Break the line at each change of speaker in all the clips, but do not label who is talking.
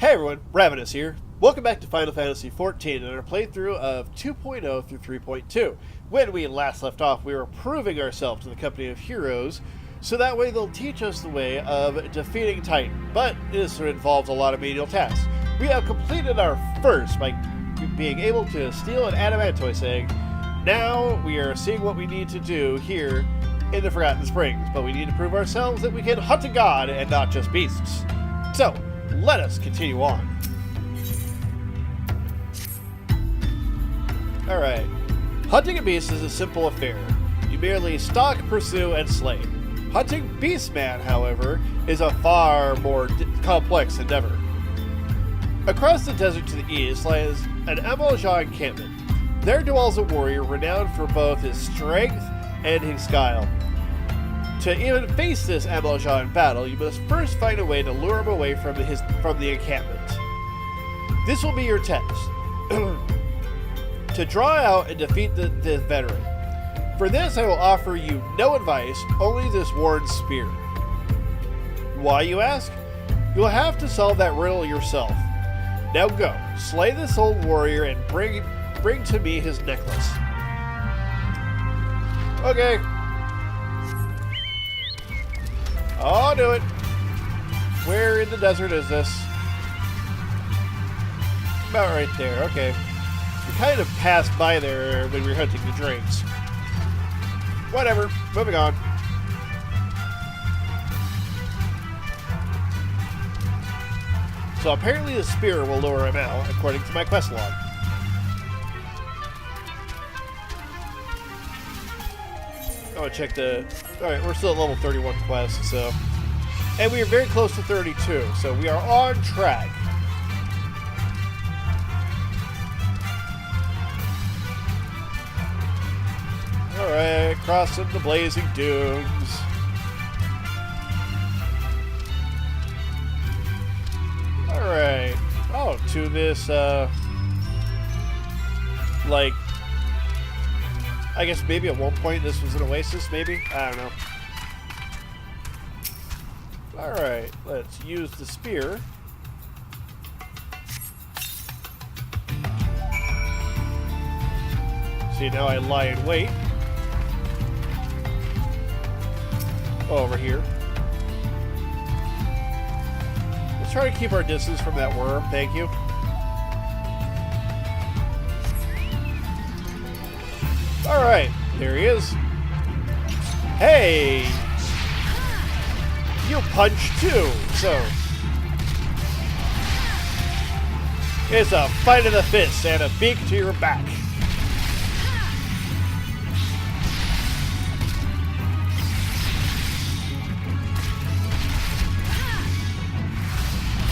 Hey everyone, Ravinous here. Welcome back to Final Fantasy XIV and our playthrough of 2.0 through 3.2. When we last left off, we were proving ourselves to the company of heroes, so that way they'll teach us the way of defeating Titan, but this involves a lot of menial tasks. We have completed our first by being able to steal an adamantoise egg. Now we are seeing what we need to do here in the Forgotten Springs, but we need to prove ourselves that we can hunt a god and not just beasts. So, let us continue on. Alright. Hunting a beast is a simple affair. You merely stalk, pursue, and slay. Hunting Beastman, however, is a far more complex endeavor. Across the desert to the east lies an Amalja encampment. There dwells a warrior renowned for both his strength and his guile. To even face this Amalja in battle, you must first find a way to lure him away from the encampment. This will be your test. To draw out and defeat the veteran. For this, I will offer you no advice, only this worn spear. Why, you ask? You'll have to solve that riddle yourself. Now go, slay this old warrior and bring to me his necklace. Okay. I'll do it. Where in the desert is this? About right there, okay. We kind of passed by there when we were hunting the drakes. Whatever, moving on. So apparently the spear will lure him out, according to my quest log. Oh, check the... Alright, we're still at level 31 quest, so... And we are very close to 32, so we are on track. Alright, crossing the blazing dunes. Alright. Oh, to this, like... I guess maybe at one point this was an oasis, maybe? I don't know. Alright, let's use the spear. See, now I lie in wait. Over here. Let's try to keep our distance from that worm, thank you. Alright, there he is. Hey! You punch too, so... It's a fight of the fists and a beak to your back.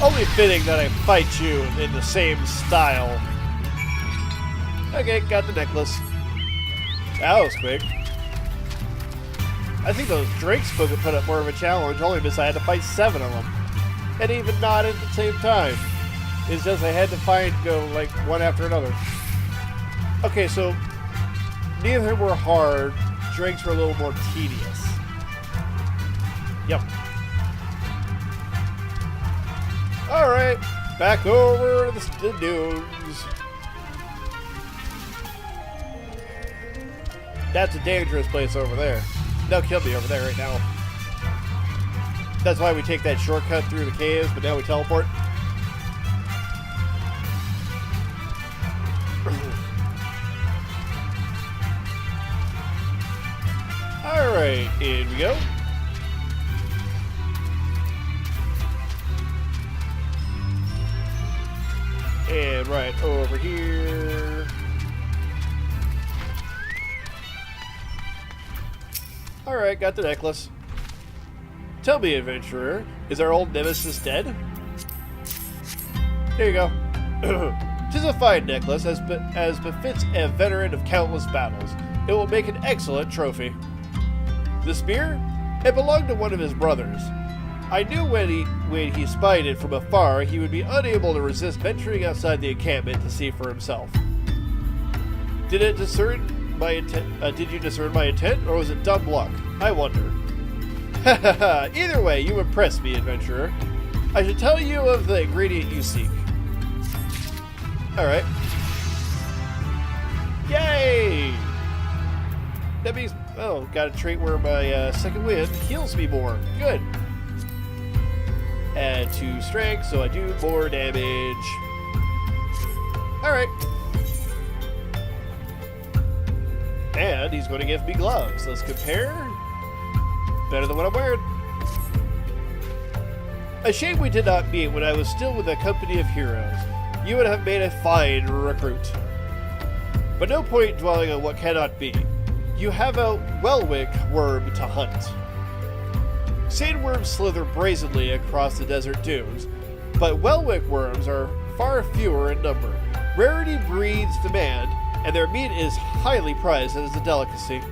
Only fitting that I fight you in the same style. Okay, got the necklace. That was quick. I think those drakes put up more of a challenge, only because I had to fight 7 of them. And even not at the same time. It's just I had to go like one after another. Okay, so neither were hard. Drakes were a little more tedious. Yep. Alright, back over the dunes. That's a dangerous place over there. They'll kill me over there right now. That's why we take that shortcut through the caves, but now we teleport. Alright, in we go. And right over here. Alright, got the necklace. Tell me, adventurer, is our old nemesis dead? There you go. 'Tis a fine necklace, as befits a veteran of countless battles. It will make an excellent trophy. The spear? It belonged to one of his brothers. I knew when he spied it from afar, he would be unable to resist venturing outside the encampment to see for himself. Did it discern my intent? Did you discern my intent, or was it dumb luck? I wonder. Either way, you impress me, adventurer. I should tell you of the ingredient you seek. Alright. Yay! That means, oh, got a trait where my second wind heals me more. Good. Add 2 strength, so I do more damage. Alright. And he's going to give me gloves. Let's compare. Better than what I'm wearing. A shame we did not meet when I was still with the company of heroes. You would have made a fine recruit. But no point dwelling on what cannot be. You have a Wellwick worm to hunt. Sandworms slither brazenly across the desert dunes, but Wellwick worms are far fewer in number. Rarity breeds demand, and their meat is highly prized as a delicacy.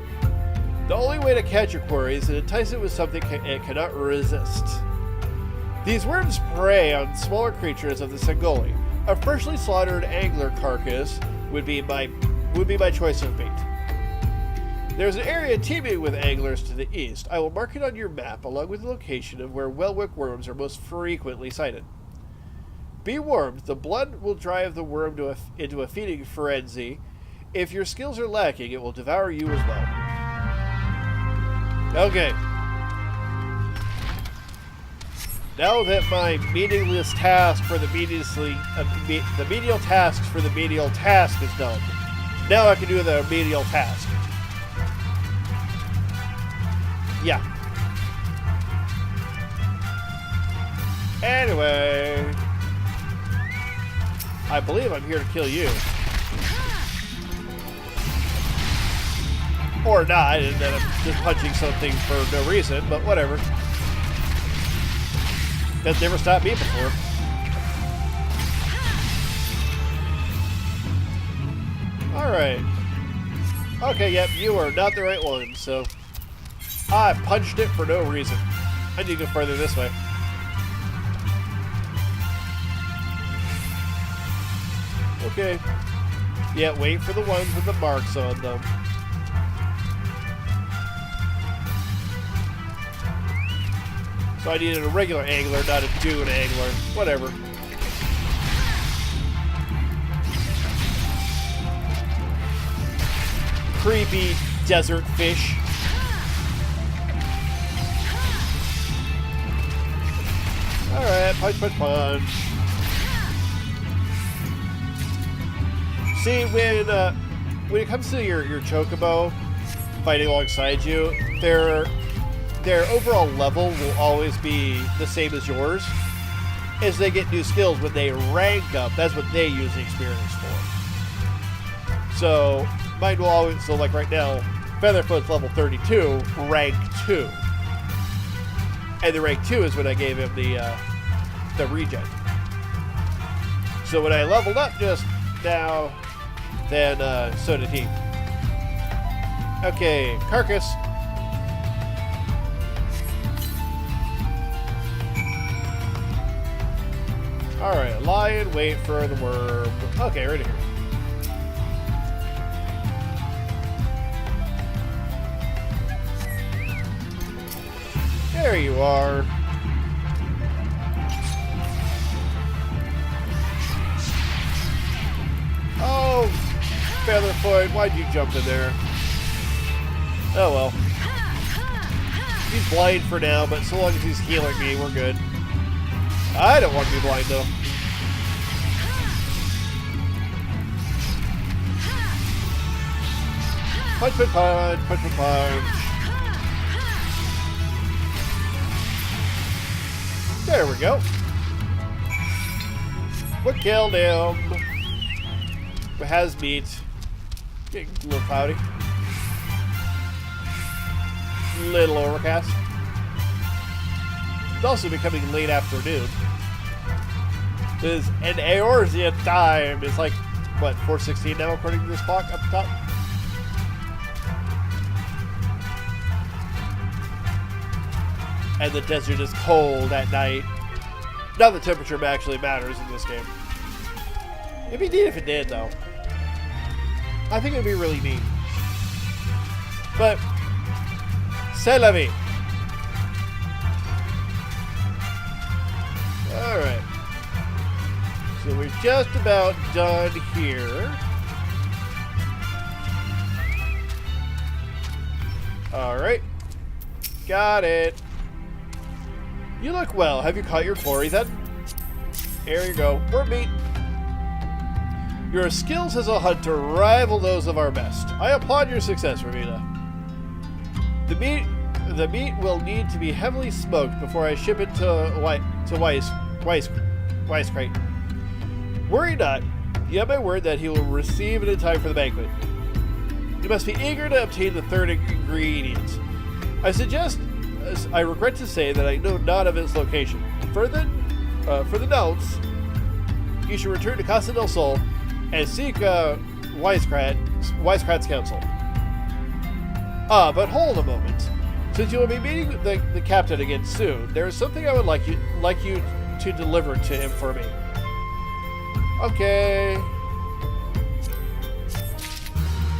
The only way to catch a quarry is to entice it with something it cannot resist. These worms prey on smaller creatures of the Sangoli. A freshly slaughtered angler carcass would be my choice of bait. There's an area teeming with anglers to the east. I will mark it on your map along with the location of where Wellwick worms are most frequently sighted. Be warned, the blood will drive the worm into a feeding frenzy. If your skills are lacking, it will devour you as well. Okay. Now that my meaningless task for the menial tasks for the menial task is done, now I can do the menial task. Yeah. Anyway, I believe I'm here to kill you. Or not, and then I'm just punching something for no reason, but whatever. That's never stopped me before. Alright. Okay, yep, you are not the right one, so I punched it for no reason. I need to go further this way. Okay. Yeah, wait for the ones with the marks on them. So I needed a regular angler, not a dune angler. Whatever. Creepy desert fish. Alright, punch, punch, punch. See, when it comes to your chocobo fighting alongside you, their overall level will always be the same as yours. As they get new skills, when they rank up, that's what they use the experience for. So mine will always, so like right now, Featherfoot's level 32, rank 2. And the rank 2 is when I gave him the regen. So when I leveled up just now, then so did he. Okay, carcass. Alright, lie and wait for the worm. Okay, right here. There you are. Oh, Featherfoot, why'd you jump in there? Oh well. He's blind for now, but so long as he's healing me, we're good. I don't want to be blind, though. Punch, punch, punch, punch, punch, punch. There we go. What killed him? It has meat. Getting a little cloudy. Little overcast. It's also becoming late afternoon. There's an Eorzean time. It's like, what, 4:16 now according to this clock up top? And the desert is cold at night. Now the temperature actually matters in this game. It'd be neat if it did, though. I think it'd be really neat. But, c'est la vie. Alright. So we're just about done here. Alright. Got it. You look well. Have you caught your quarry then? Here you go. We're meat. Your skills as a hunter rival those of our best. I applaud your success, Ravinous. The meat will need to be heavily smoked before I ship it to Weiss Crate. Worry not. You have my word that he will receive it in time for the banquet. You must be eager to obtain the third ingredient. I regret to say that I know not of its location. For the notes, you should return to Casa del Sol and seek Wisecrat's counsel. But hold a moment. Since you will be meeting the captain again soon, there is something I would like you to deliver to him for me. Okay.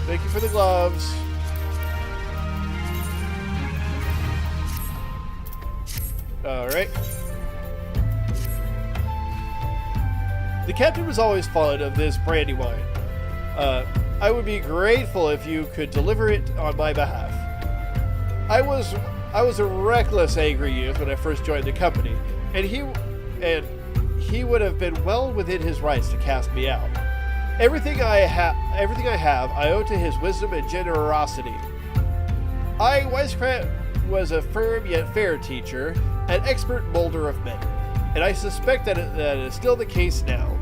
Thank you for the gloves. Alright. The captain was always fond of this brandy wine. I would be grateful if you could deliver it on my behalf. I was a reckless, angry youth when I first joined the company, and he would have been well within his rights to cast me out. Everything I have, I owe to his wisdom and generosity. Wisecrat was a firm yet fair teacher, an expert molder of men, and I suspect that is still the case now.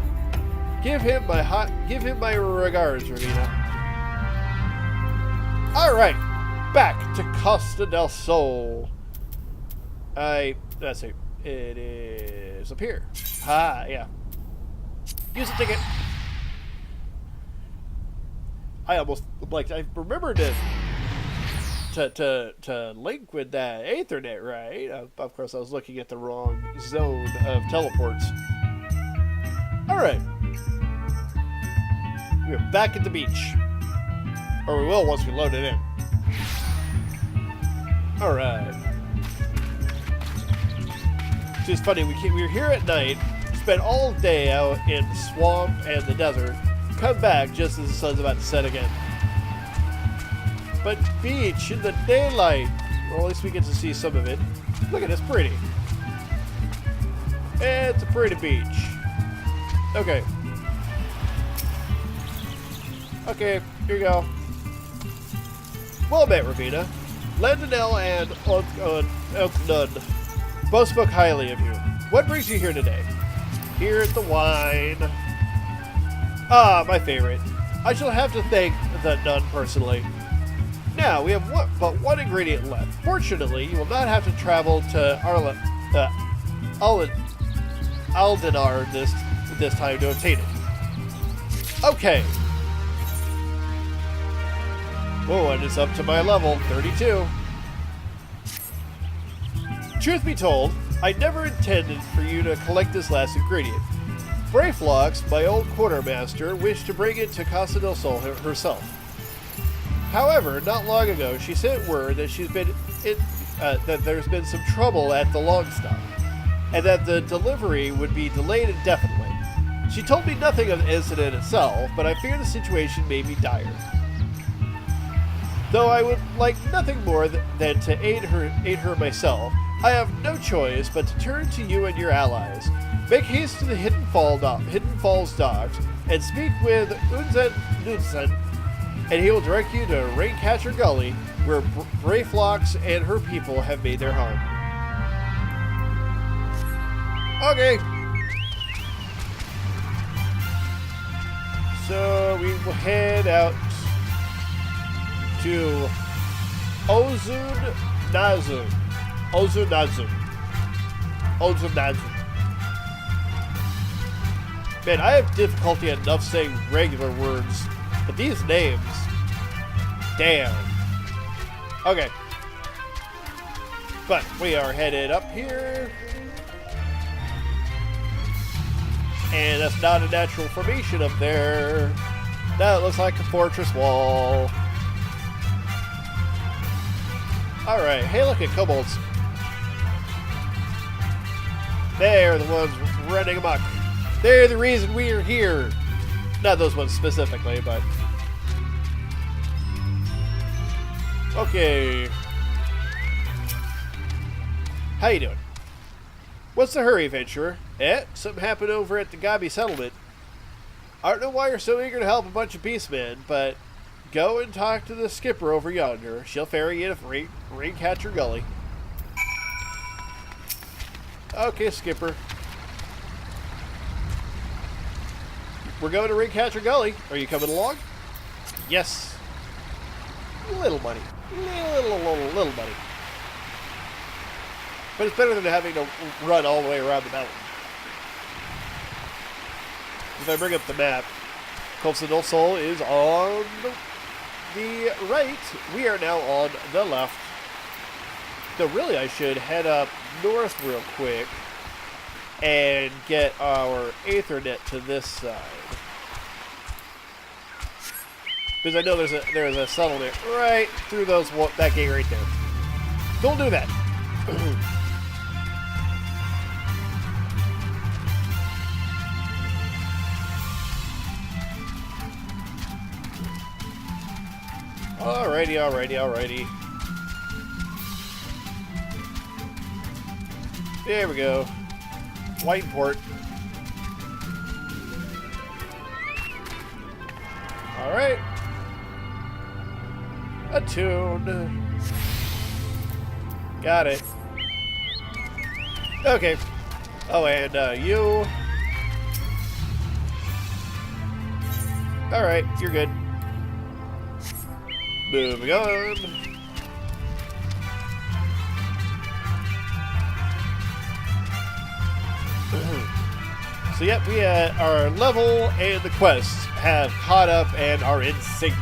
Give him my regards, Ravinous. All right, back to Costa del Sol. Let's see, it is up here. Yeah. Use a ticket. I remembered to link with that Ethernet, right? Of course, I was looking at the wrong zone of teleports. All right. We're back at the beach. Or we will once we load it in. All right. It's just funny, we were here at night, spent all day out in the swamp and the desert, come back just as the sun's about to set again. But beach in the daylight. Well, at least we get to see some of it. Look at this, pretty. It's a pretty beach. Okay. Okay, here you go. Well met, Ravinous. Landonell and Elknud both spoke highly of you. What brings you here today? Here at the wine. Ah, my favorite. I shall have to thank the nun personally. Now, we have but one ingredient left. Fortunately, you will not have to travel to Aldenar this time to obtain it. Okay. Whoa, and it's up to my level, 32. Truth be told, I never intended for you to collect this last ingredient. Blayflox, my old quartermaster, wished to bring it to Casa del Sol herself. However, not long ago, she sent word that that there's been some trouble at the Longstop, and that the delivery would be delayed indefinitely. She told me nothing of the incident itself, but I fear the situation may be dire. Though I would like nothing more than to aid her myself, I have no choice but to turn to you and your allies. Make haste to the Hidden Falls docks and speak with Unzen Knudsen, and he will direct you to Raincatcher Gully, where Blayflox and her people have made their home. Okay. So we will head out to Ozun-Nazun. Man, I have difficulty enough saying regular words, but these names, damn. Okay. But we are headed up here. And that's not a natural formation up there. That looks like a fortress wall. Alright, hey, look at kobolds. They're the ones running amok. They're the reason we're here. Not those ones specifically, but... Okay. How you doing? What's the hurry, adventurer? Something happened over at the Gobby settlement. I don't know why you're so eager to help a bunch of beastmen, but go and talk to the skipper over yonder. She'll ferry you to Raincatcher Gully. Okay, skipper. We're going to Raincatcher Gully. Are you coming along? Yes. Little money. Little money. But it's better than having to run all the way around the mountain. If I bring up the map, Cove Del Sol is on the right. We are now on the left. So really I should head up north real quick and get our Aethernet to this side. Because I know there's a settlement right through that gate right there. Don't do that. Alrighty. There we go. Whiteport. Alright. Attune. Got it. Okay. Oh, and you. Alright, you're good. Moving on. So yep, we our level and the quests have caught up and are in sync.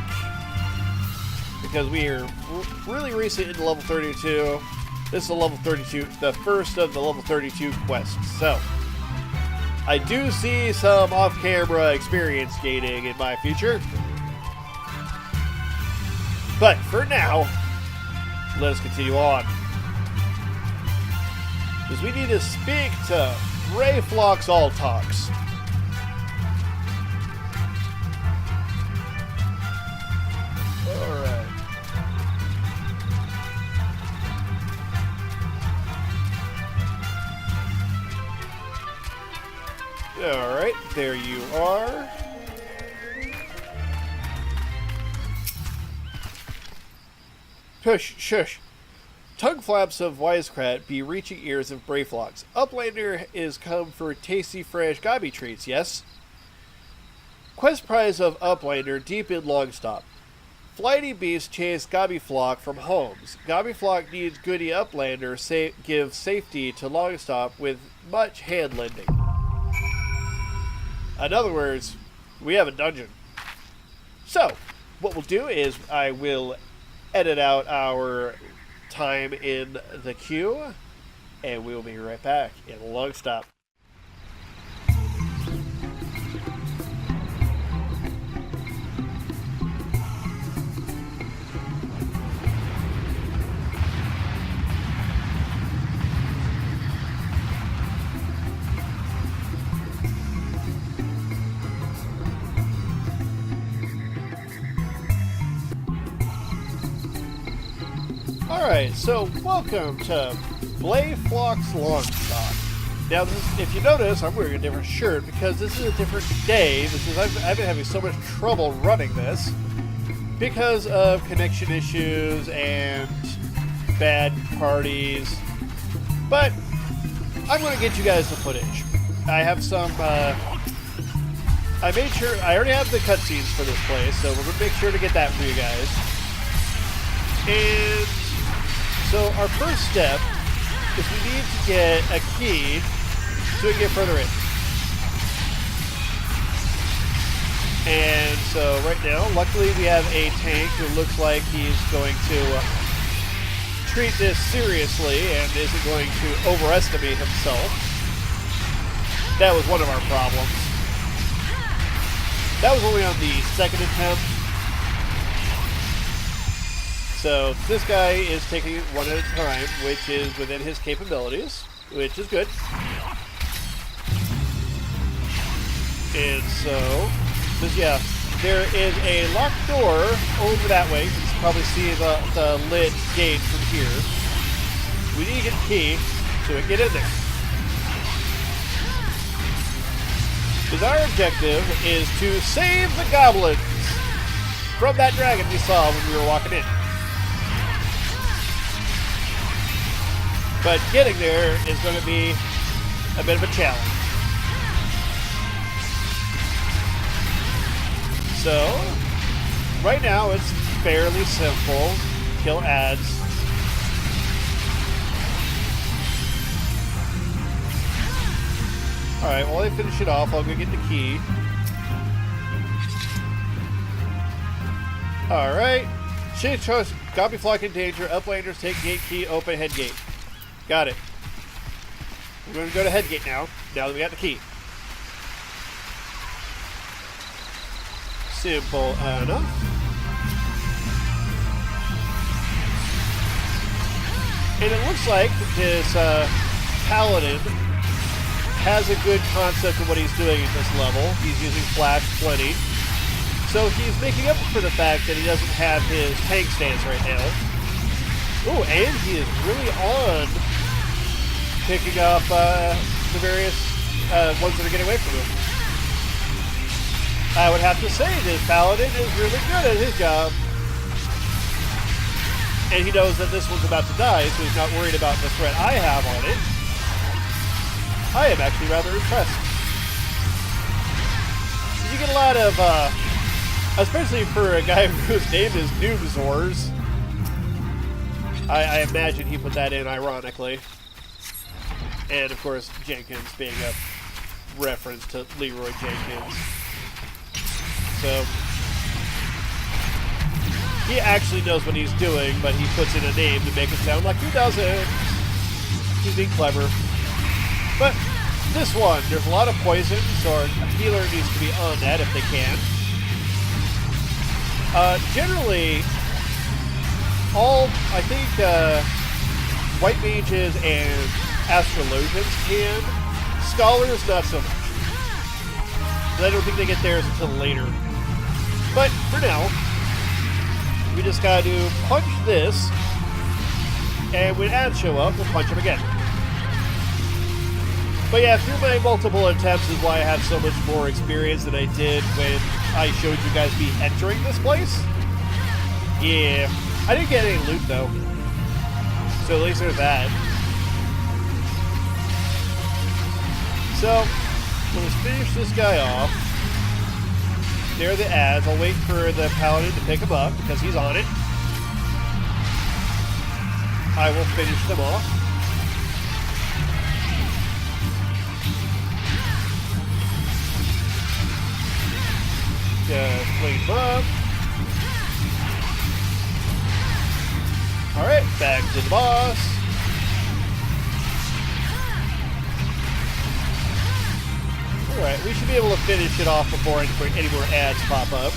Because we are really recent into level 32. This is a level 32, the first of the level 32 quests. So, I do see some off-camera experience gaining in my future. But for now, let us continue on. Because we need to speak to Blayflox All Talks. Alright. Alright, there you are. Shush. Tongue flaps of Wisecrat be reaching ears of Blayflox. Uplander is come for tasty, fresh Gobby treats, yes? Quest prize of Uplander deep in Longstop. Flighty beasts chase Gobbyflock from homes. Gobbyflock needs goody Uplander give safety to Longstop with much hand lending. In other words, we have a dungeon. So, what we'll do is I will edit out our time in the queue, and we'll be right back in Longstop. Alright, so welcome to Blayflox Longstop. Now, if you notice, I'm wearing a different shirt because this is a different day. I've been having so much trouble running this because of connection issues and bad parties. But I'm going to get you guys the footage. I have some, I made sure, I already have the cutscenes for this place, so we're going to make sure to get that for you guys. And so our first step is we need to get a key so we can get further in. And so right now, luckily we have a tank who looks like he's going to treat this seriously and isn't going to overestimate himself. That was one of our problems. That was only on the second attempt. So this guy is taking it one at a time, which is within his capabilities, which is good. And so, yeah, there is a locked door over that way. You can probably see the lit gate from here. We need to get a key so we can get in there. Because our objective is to save the goblins from that dragon we saw when we were walking in. But getting there is going to be a bit of a challenge. So, right now it's fairly simple. Kill ads. Alright, while I finish it off, I'll go get the key. Alright. Change choice. Gobbies in danger. Uplanders take gate key. Open head gate. Got it. We're going to go to head gate now that we got the key. Simple enough. And it looks like this paladin has a good concept of what he's doing at this level. He's using flash plenty. So he's making up for the fact that he doesn't have his tank stance right now. Oh, and he is really on picking up the various ones that are getting away from him. I would have to say this paladin is really good at his job. And he knows that this one's about to die, so he's not worried about the threat I have on it. I am actually rather impressed. You get a lot of, especially for a guy whose name is Noobzors. I imagine he put that in ironically. And of course, Jenkins being a reference to Leroy Jenkins. So, he actually knows what he's doing, but he puts in a name to make it sound like he doesn't. He's being clever. But this one, there's a lot of poison, so our healer needs to be on that if they can. Generally, I think white mages and astrologians can. Scholars, not so much. I don't think they get theirs until later. But for now, we just gotta do punch this, and when ads show up, we'll punch them again. But yeah, through my multiple attempts is why I have so much more experience than I did when I showed you guys me entering this place. Yeah, I didn't get any loot though, so at least there's that. So, let's finish this guy off. There are the ads. I'll wait for the paladin to pick him up because he's on it. I will finish them off. Just clean them up. Alright, back to the boss. Alright, we should be able to finish it off before any more ads pop up.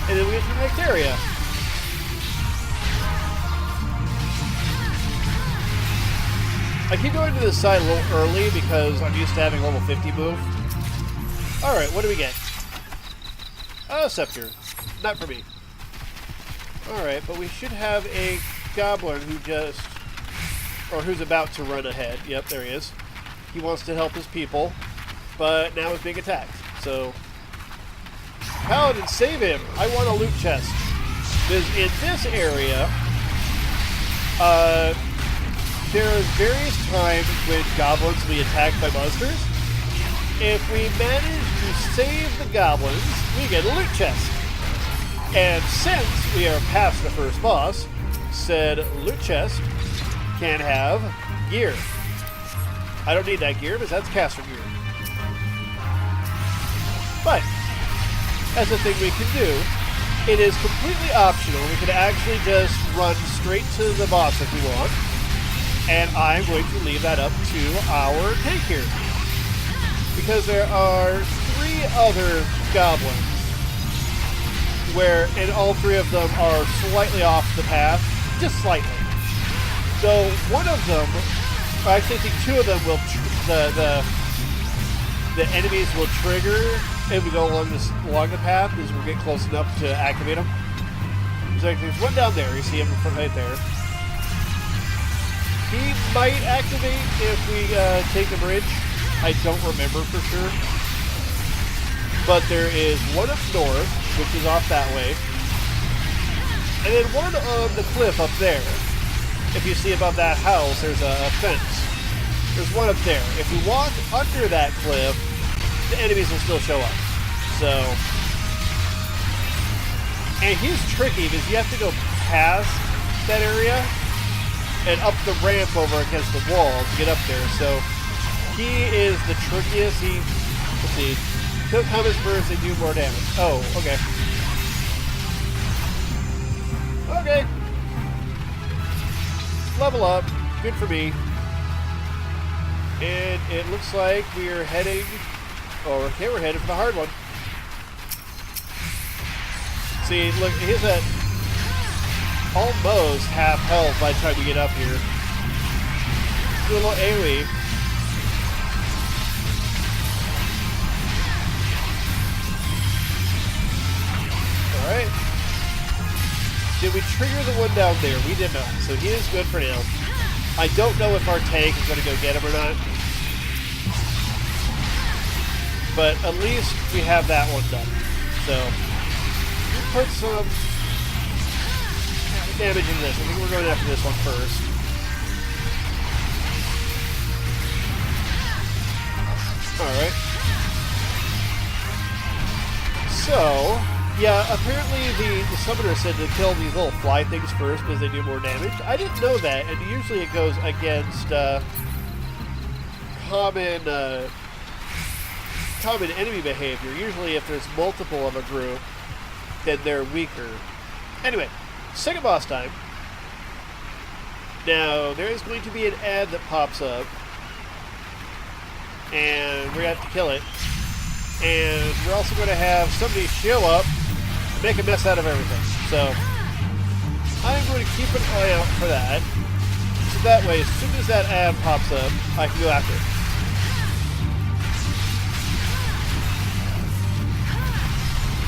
And then we get to the next area. I keep going to this side a little early because I'm used to having level 50 move. Alright, what do we get? Scepter. Not for me. Alright, but we should have a goblin who's about to run ahead. Yep, there he is. He wants to help his people, but now he's being attacked. So, Paladin, save him! I want a loot chest. Because in this area, there are various times when goblins will be attacked by monsters. If we manage to save the goblins, we get a loot chest. And since we are past the first boss, said loot chest can have gear. I don't need that gear because that's caster gear. But, that's the thing we can do. It is completely optional. We can actually just run straight to the boss if we want. And I'm going to leave that up to our tank here. Because there are 3 other goblins and all 3 of them are slightly off the path, just slightly. So one of them, I actually think 2 of them will, the enemies will trigger if we go along the path as we get close enough to activate them. There's one down there. You see him right there. He might activate if we take the bridge. I don't remember for sure. But there is one up north, which is off that way. And then one on the cliff up there. If you see above that house, there's a fence. There's one up there. If you walk under that cliff, the enemies will still show up. So, and he's tricky because you have to go past that area and up the ramp over against the wall to get up there. So he is the trickiest. Let's see, kill comets first, they do more damage. Oh, okay. Okay. Level up. Good for me. And it looks like we are heading. Oh, okay, we're headed for the hard one. See, look, he's at almost half health by the time we get up here. Do a little AoE. Alright. Did we trigger the one down there? We did not, so he is good for now. I don't know if our tank is going to go get him or not. But at least we have that one done. So, we put some damage in this. I think we're going after this one first. Alright. So, yeah, apparently the summoner said to kill these little fly things first because they do more damage. I didn't know that, and usually it goes against common enemy behavior. Usually if there's multiple of a group, then they're weaker. Anyway, second boss time. Now, there is going to be an ad that pops up, and we're going to have to kill it. And we're also going to have somebody show up and make a mess out of everything. So, I'm going to keep an eye out for that. So that way, as soon as that ad pops up, I can go after it.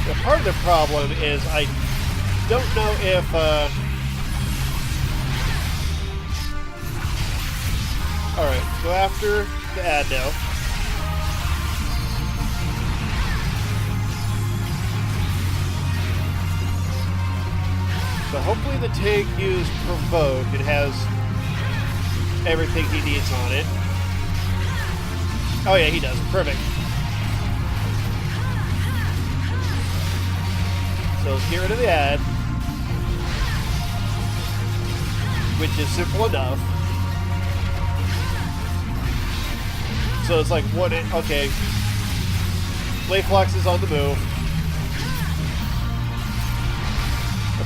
Now, part of the problem is I don't know if alright, go after the ad now. So hopefully the tank used Provoke. It has everything he needs on it. Oh yeah, he does. Perfect. So let's get rid of the ad, which is simple enough. So it's like one. Okay, Blayflox is on the move.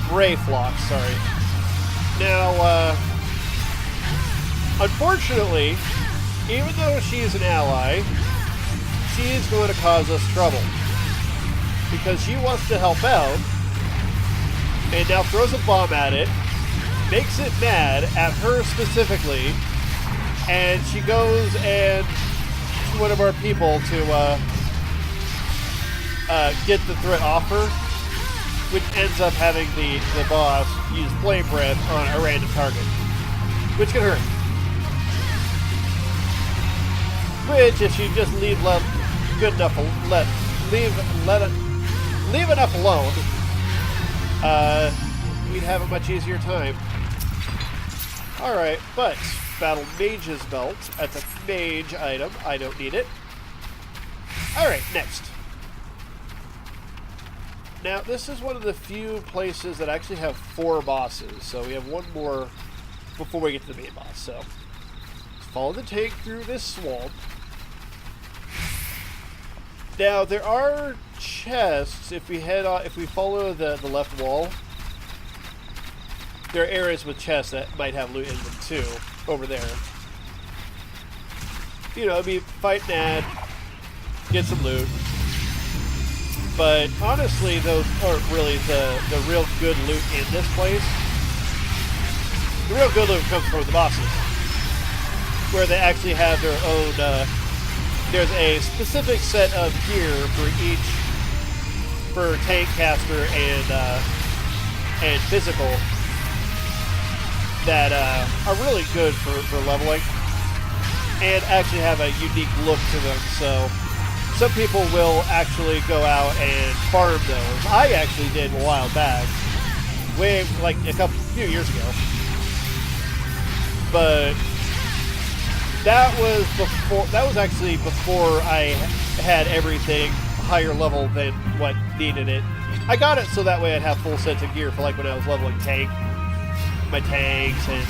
Blayflox, sorry. Now, unfortunately, even though she is an ally, she is going to cause us trouble. Because she wants to help out, and now throws a bomb at it, makes it mad at her specifically, and she goes and to one of our people to get the threat off her, which ends up having the boss use flame breath on a random target, which can hurt. Which, if she just leave enough alone, we'd have a much easier time. Alright, but Battle Mage's Belt. That's a mage item. I don't need it. Alright, next. Now, this is one of the few places that actually have 4 bosses, so we have one more before we get to the main boss. So, let's follow the tank through this swamp. Now, there are chests if we follow the left wall. There are areas with chests that might have loot in them too, over there. You know, fight an ad, get some loot. But honestly, those aren't really the real good loot in this place. The real good loot comes from the bosses, where they actually have their own there's a specific set of gear for tank, caster, and physical that are really good for leveling and actually have a unique look to them. So some people will actually go out and farm those. I actually did a while back, like few years ago. But that was actually before I had everything higher level than what needed it. I got it so that way I'd have full sets of gear for like when I was leveling my tanks and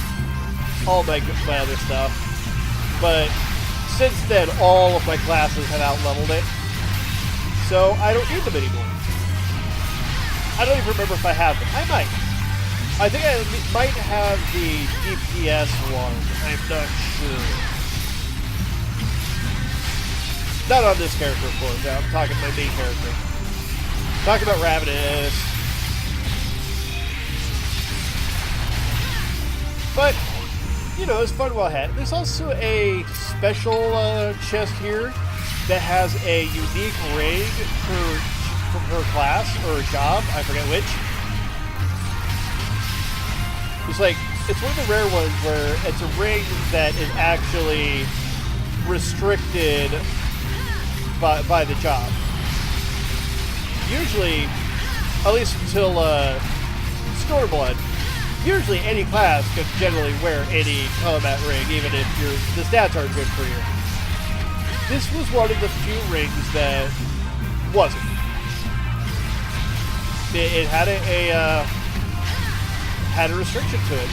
all my other stuff. But since then, all of my classes have out-leveled it, so I don't need them anymore. I don't even remember if I have them. I might. I think I might have the DPS one. I'm not sure. Not on this character, of course. I'm talking my main character. I'm talking about Ravinous. But, you know, it's fun while ahead. There's also a special chest here that has a unique ring from her class or job. I forget which. It's one of the rare ones where it's a ring that is actually restricted by the job. Usually, at least until Stormblood, usually any class can generally wear any combat ring, even if the stats aren't good for you. This was one of the few rings that wasn't. It had had a restriction to it.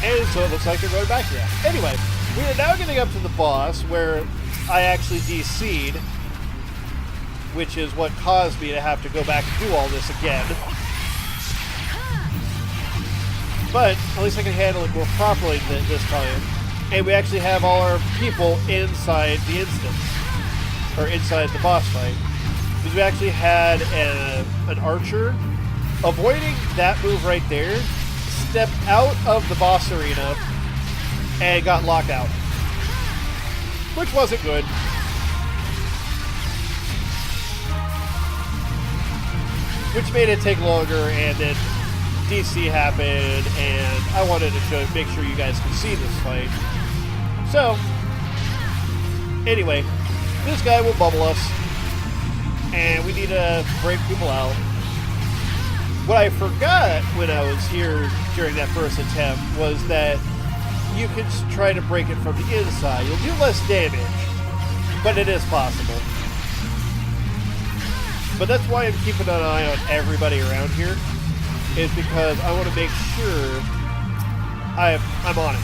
And so it looks like they're going back to that. Anyway, we are now getting up to the boss where I actually DC'd, which is what caused me to have to go back and do all this again. But at least I can handle it more properly this time. And we actually have all our people inside the instance, or inside the boss fight. Because we actually had an archer avoiding that move right there, stepped out of the boss arena, and got locked out. Which wasn't good. Which made it take longer, and then DC happened, and I wanted to make sure you guys could see this fight. So, anyway, this guy will bubble us, and we need to break people out. What I forgot when I was here during that first attempt was that you can try to break it from the inside. You'll do less damage, but it is possible. But that's why I'm keeping an eye on everybody around here, is because I want to make sure I'm on it.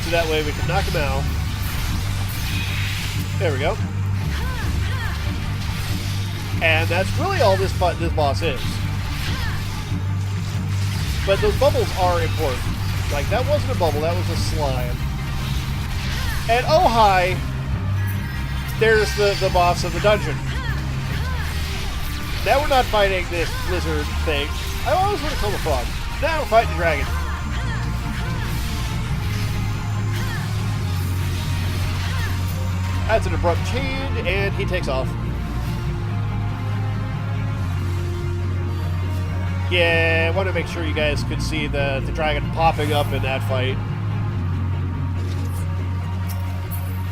So that way we can knock him out. There we go. And that's really all this boss is. But those bubbles are important. Like, that wasn't a bubble, that was a slime. And oh hi, there's the boss of the dungeon. Now we're not fighting this lizard thing. I always want to call him a frog. Now we're fighting the dragon. That's an abrupt change, and he takes off. Yeah, I want to make sure you guys could see the dragon popping up in that fight.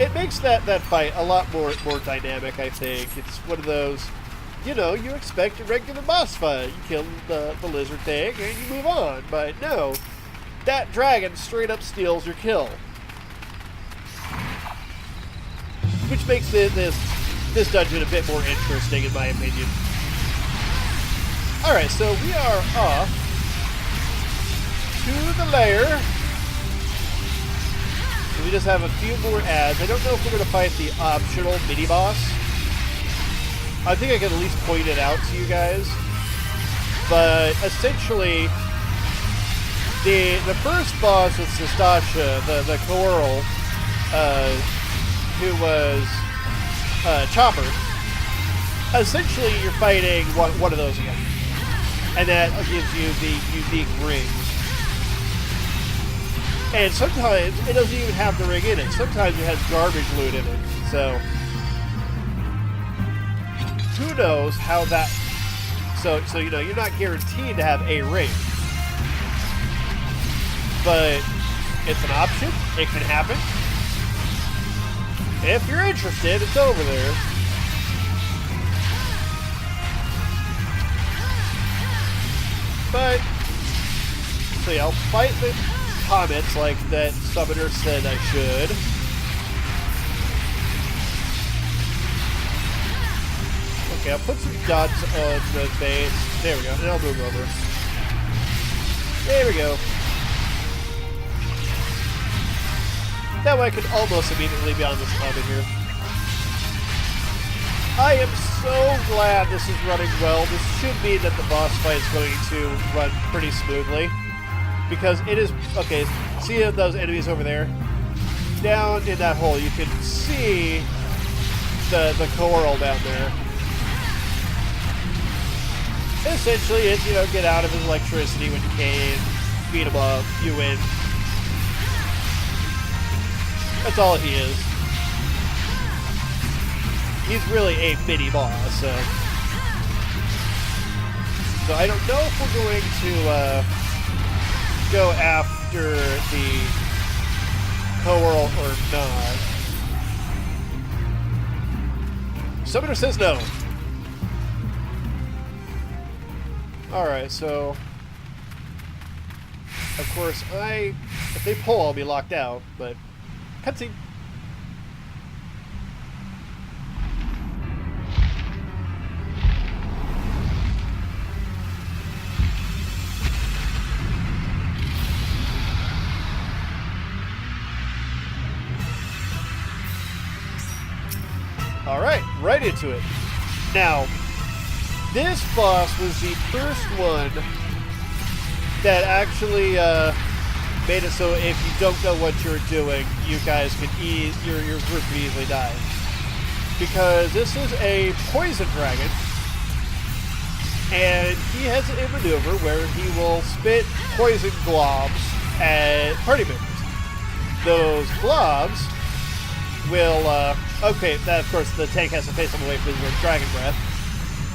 It makes that fight a lot more dynamic, I think. It's one of those, you know, you expect a regular boss fight. You kill the lizard thing and you move on. But no, that dragon straight up steals your kill. Which makes this dungeon a bit more interesting, in my opinion. Alright, so we are off to the lair. So we just have a few more ads. I don't know if we're going to fight the optional mini-boss. I think I can at least point it out to you guys. But essentially, the first boss with Stasha, the Coral, who was Chopper, essentially you're fighting one of those again. And that gives you the unique rings. And sometimes it doesn't even have the ring in it. Sometimes it has garbage loot in it. So who knows how that... So you know, you're not guaranteed to have a ring. But it's an option. It can happen. If you're interested, it's over there. But, so yeah, I'll fight the comets like that summoner said I should. Okay, I'll put some dots on the base. There we go, and I'll move over. There we go. That way I can almost immediately be on this summon here. I am so glad this is running well. This should mean that the boss fight is going to run pretty smoothly. Because it is... Okay, see those enemies over there? Down in that hole, you can see the coral down there. Essentially, it's, you know, get out of his electricity when you can, beat him up, you win. That's all he is. He's really a mini boss, so I don't know if we're going to go after the coral or not. Summoner says no. Alright, so of course if they pull, I'll be locked out, but cutscene. Alright, right into it. Now, this boss was the first one that actually made it so if you don't know what you're doing, you guys can your group can easily die. Because this is a poison dragon, and he has a maneuver where he will spit poison globs at party members. Those globs will, okay, that of course the tank has to face them away from his dragon breath,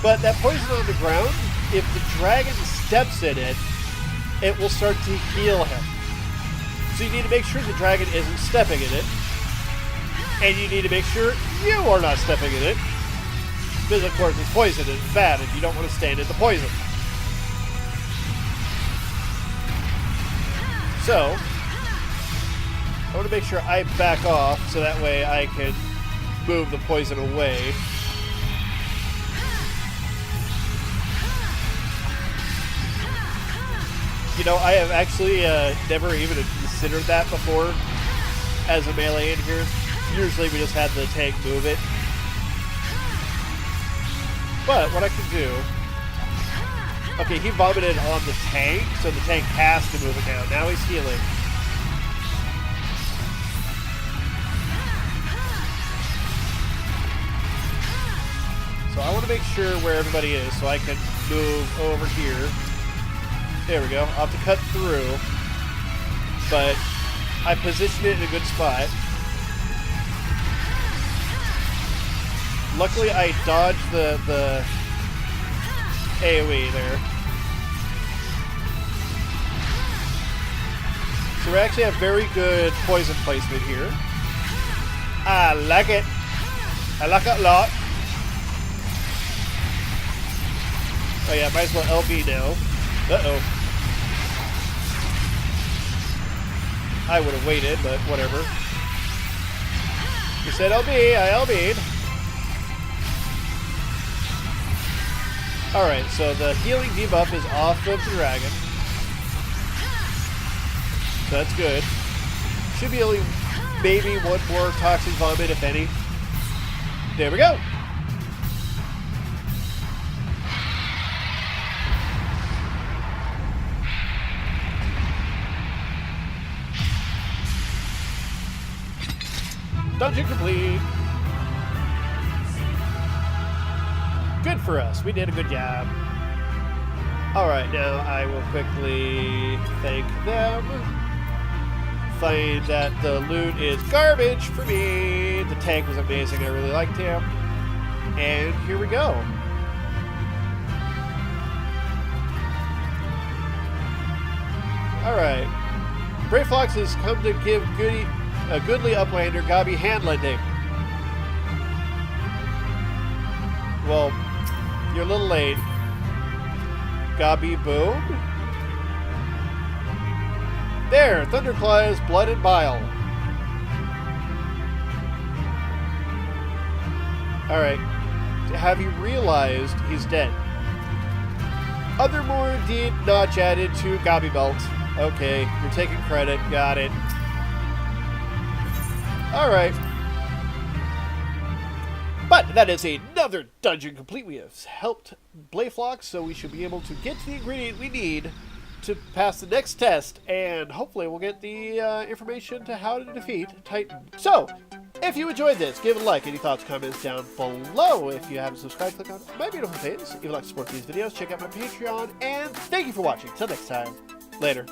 but that poison on the ground, if the dragon steps in it, it will start to heal him. So you need to make sure the dragon isn't stepping in it, and you need to make sure you are not stepping in it, because of course it's poison and it's bad, and you don't want to stand in the poison. So I want to make sure I back off so that way I can move the poison away. You know, I have actually never even considered that before as a melee in here. Usually we just had the tank move it. But what I can do... Okay, he vomited on the tank, so the tank has to move it down. Now he's healing. So I want to make sure where everybody is so I can move over here. There we go. I'll have to cut through, but I positioned it in a good spot. Luckily, I dodged the AoE there. So we actually have very good poison placement here. I like it. I like it a lot. Oh yeah, might as well LB now. Uh-oh. I would have waited, but whatever. You said LB, I LB'd. Alright, so the healing debuff is off of the dragon. So that's good. Should be only maybe one more toxic vomit, if any. There we go. Dungeon complete. Good for us. We did a good job. Alright, now I will quickly thank them find that the loot is garbage for me. The tank was amazing. I really liked him. And here we go. Alright. Blayflox has come to give a goodly uplander Gobby hand lending. Well, you're a little late. Gobby boom. There, Thunderclaw's blood and bile. Alright. Have you realized he's dead? Other more indeed notch added to Gobby belt. Okay, you're taking credit. Got it. Alright. But that is another dungeon complete. We have helped Blayflox, so we should be able to get to the ingredient we need to pass the next test, and hopefully we'll get the information to how to defeat Titan. So, if you enjoyed this, give it a like. Any thoughts, comments down below. If you haven't subscribed, click on my beautiful face. If you'd like to support these videos, check out my Patreon, and thank you for watching. Till next time, later.